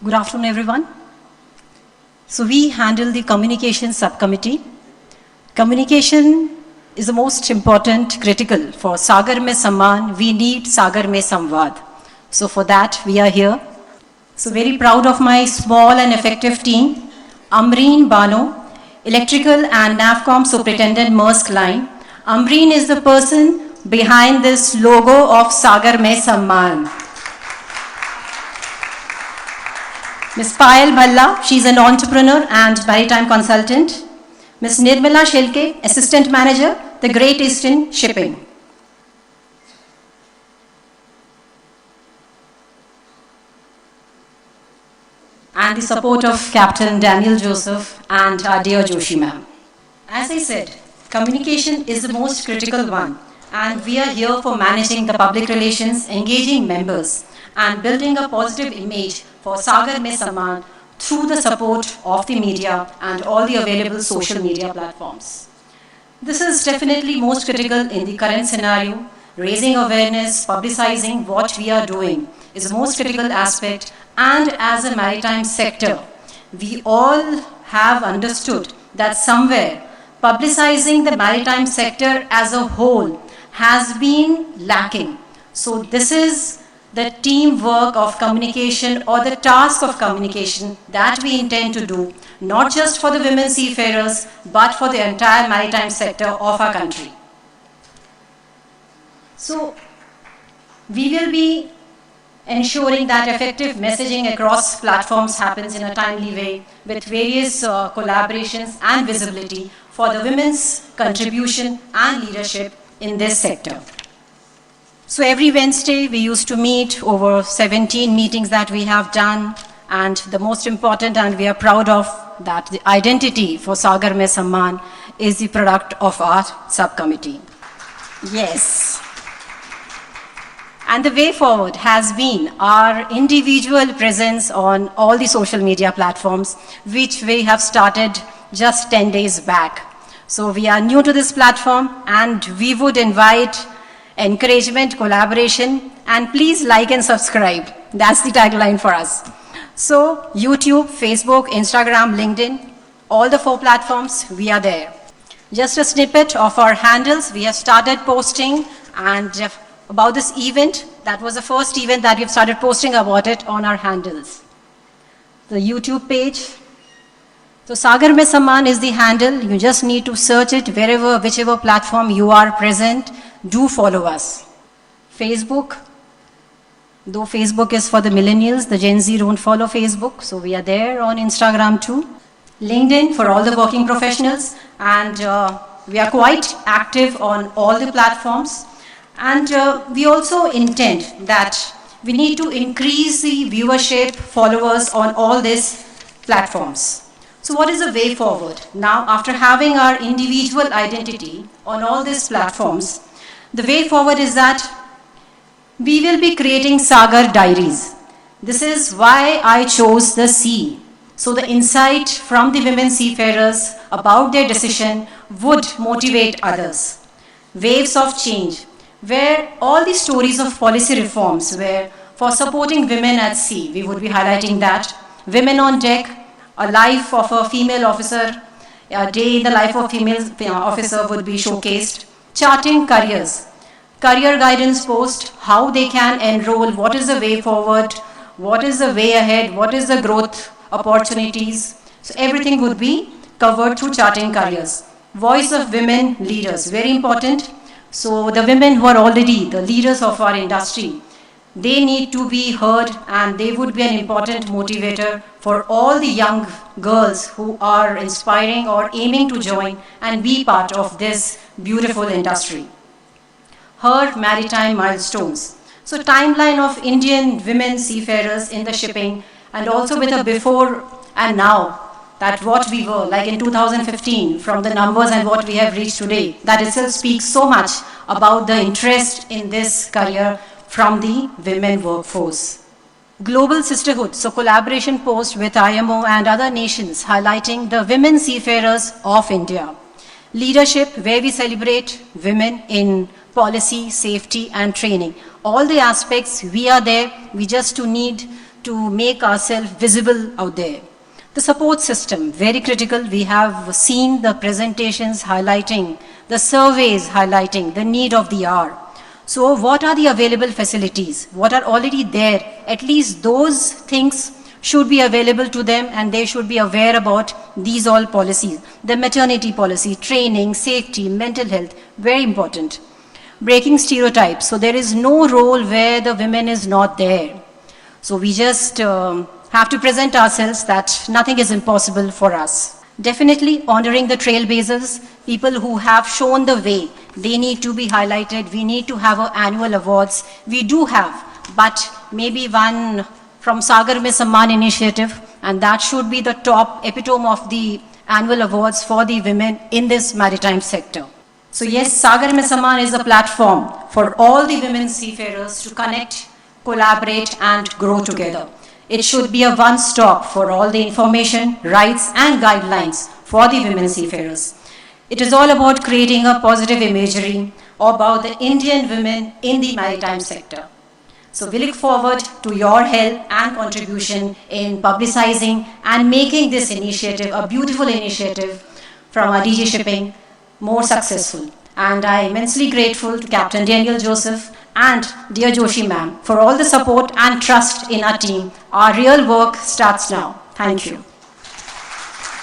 Good afternoon, everyone. So we handle the communication subcommittee. Communication is the most important, critical. For Sagar Mein Samman, we need Sagar Mein Samvad. So for that, we are here. So very proud of my small and effective team. Amreen Bano, Electrical and NAVCOM Superintendent Maersk Line. Amreen is the person behind this logo of Sagar Mein Samman. Ms. Payal Bhalla, she's an entrepreneur and maritime consultant. Ms. Nirmala Shelke, Assistant Manager, The Great Eastern Shipping. And the support of Captain Daniel Joseph and our dear Joshi ma'am. As I said, communication is the most critical one, and we are here for managing the public relations, engaging members, and building a positive image for Sagar Mein Samman through the support of the media and all the available social media platforms. This is definitely most critical in the current scenario. Raising awareness, publicizing what we are doing is the most critical aspect, and as a maritime sector, we all have understood that somewhere publicizing the maritime sector as a whole has been lacking. So this is the teamwork of communication or the task of communication that we intend to do, not just for the women seafarers, but for the entire maritime sector of our country. So we will be ensuring that effective messaging across platforms happens in a timely way with various collaborations and visibility for the women's contribution and leadership in this sector. So every Wednesday we used to meet, over 17 meetings that we have done, and the most important, and we are proud of, that the identity for Sagar Mein Samman is the product of our subcommittee. Yes. And the way forward has been our individual presence on all the social media platforms, which we have started just 10 days back. So we are new to this platform, and we would invite encouragement, collaboration, and please like and subscribe. That's the tagline for us. So YouTube, Facebook, Instagram, LinkedIn, all the 4 platforms, we are there. Just a snippet of our handles. We have started posting and about this event. That was the first event that we've started posting about it on our handles. The YouTube page. So Sagar Mein Samman is the handle. You just need to search it wherever, whichever platform you are present. Do follow us. Facebook, though Facebook is for the millennials, the Gen Z don't follow Facebook, so we are there on Instagram too. LinkedIn for all the working professionals, and we are quite active on all the platforms. And we also intend that we need to increase the viewership, followers on all these platforms. So what is the way forward? Now, after having our individual identity on all these platforms, the way forward is that we will be creating Sagar Diaries. This is why I chose the sea. So the insight from the women seafarers about their decision would motivate others. Waves of change, where all the stories of policy reforms were for supporting women at sea. We would be highlighting that. Women on deck, a life of a female officer, a day in the life of female officer would be showcased. Charting careers, career guidance post, how they can enroll, what is the way forward, what is the way ahead, what is the growth opportunities. So everything would be covered through charting careers. Voice of women leaders, very important. So the women who are already the leaders of our industry, they need to be heard, and they would be an important motivator for all the young girls who are inspiring or aiming to join and be part of this beautiful industry. Her maritime milestones. So timeline of Indian women seafarers in the shipping, and also with a before and now, that what we were like in 2015 from the numbers and what we have reached today, that itself speaks so much about the interest in this career from the women workforce. Global Sisterhood, so collaboration post with IMO and other nations highlighting the women seafarers of India. Leadership, where we celebrate women in policy, safety and training. All the aspects, we are there. We just need to make ourselves visible out there. The support system, very critical. We have seen the presentations highlighting, the surveys highlighting the need of the hour. So what are the available facilities? What are already there? At least those things should be available to them, and they should be aware about these all policies. The maternity policy, training, safety, mental health, very important. Breaking stereotypes. So there is no role where the women is not there. So we just have to present ourselves that nothing is impossible for us. Definitely honoring the trailblazers, people who have shown the way. They need to be highlighted. We need to have annual awards. We do have, but maybe one from Sagar Mein Samman initiative, and that should be the top epitome of the annual awards for the women in this maritime sector. So yes, Sagar Mein Samman is a platform for all the women seafarers to connect, collaborate and grow together. It should be a one-stop for all the information, rights and guidelines for the women seafarers. It is all about creating a positive imagery about the Indian women in the maritime sector. So we look forward to your help and contribution in publicizing and making this initiative, a beautiful initiative from DG Shipping, more successful. And I am immensely grateful to Captain Daniel Joseph and dear Joshi ma'am for all the support and trust in our team. Our real work starts now. Thank you.